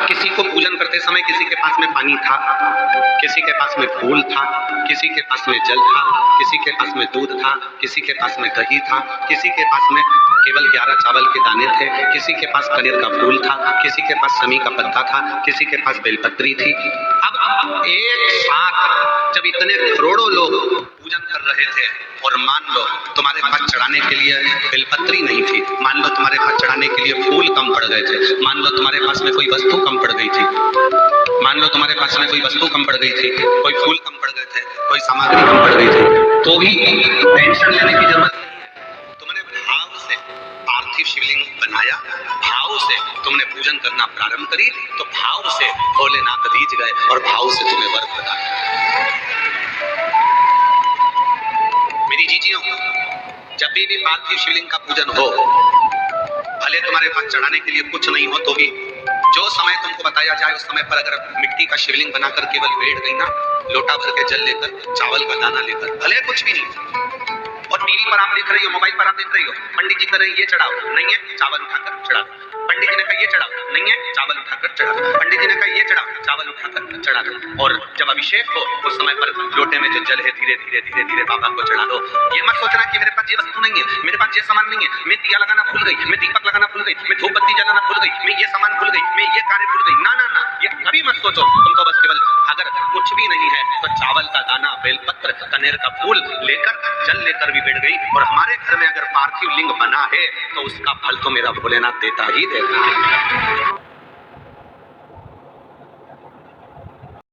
किसी को पूजन करते समय किसी के पास में पानी था, किसी के पास में फूल था, किसी के पास में जल था, किसी के पास में दूध था, किसी के पास में दही था, किसी के पास में केवल 11 चावल के दाने थे, किसी के पास कनेर का फूल था, किसी के पास समी का पत्ता था, किसी के पास बेलपत्री थी। अब एक साथ जब इतने करोड़ों लोग पूजन कर रहे थे और मान लो तुम्हारे पास चढ़ाने के लिए बेलपत्री नहीं थी, मान लो तुम्हारे पास चढ़ाने के लिए फूल कम पड़ गए थे, मान लो तुम्हारे पास में कोई वस्तु कम पड़ गई थी, मान लो तुम्हारे पास में कोई वस्तु कम पड़ गई थी, कोई फूल कम पड़ गए थे, कोई सामग्री कम पड़ गई थी, तो भी टेंशन लेने की जरूरत नहीं है। तुमने भाव से पार्थिव शिवलिंग बनाया, भाव से तुमने पूजन करना प्रारंभ करी, तो भाव से भोलेनाथ रीझ गए और भाव से तुम्हें वर प्रदान। मेरी जीजियों, जब भी पार्थिव शिवलिंग का पूजन हो, भले तुम्हारे पास चढ़ाने के लिए कुछ नहीं हो तो भी जो समय तुमको बताया जाए उस समय पर अगर मिट्टी का शिवलिंग बनाकर केवल बैठ गई ना, लोटा भर के जल लेकर, चावल का दाना लेकर, भले कुछ भी नहीं, और टीवी पर आप देख रही हो, मोबाइल पर आप देख रही हो, पंडित जी कह रहे हैं ये चढ़ाओ, नहीं है चावल उठाकर चढ़ा दो, पंडित जी ने कहा ये चढ़ाओ, नहीं है चावल उठाकर चढ़ा दो, पंडित जी ने कहा ये चढ़ाओ, चावल उठाकर चढ़ा दो, और जब अभिषेक हो उस समय पर लोटे में जो जल है धीरे धीरे धीरे धीरे बाबा को चढ़ा दो। ये मत सोचना कि मेरे पास ये वस्तु नहीं है, मेरे पास ये सामान नहीं है, मैं दिया लगाना भूल गई, मैं दीपक लगाना भूल गई, मैं धूप बत्ती जलाना भूल गई, मैं ये सामान भूल गई, मैं ये कार्य भूल गई। ना ना ना, ये कभी मत सोचो। तुम तो बस केवल अगर कुछ भी नहीं है तो चावल का दाना, बेलपत्र, कनेर का फूल लेकर, जल लेकर भी बैठ गई। और हमारे घर में अगर पार्थिव लिंग बना है तो उसका फल तो मेरा भोलेनाथ देता ही देता है।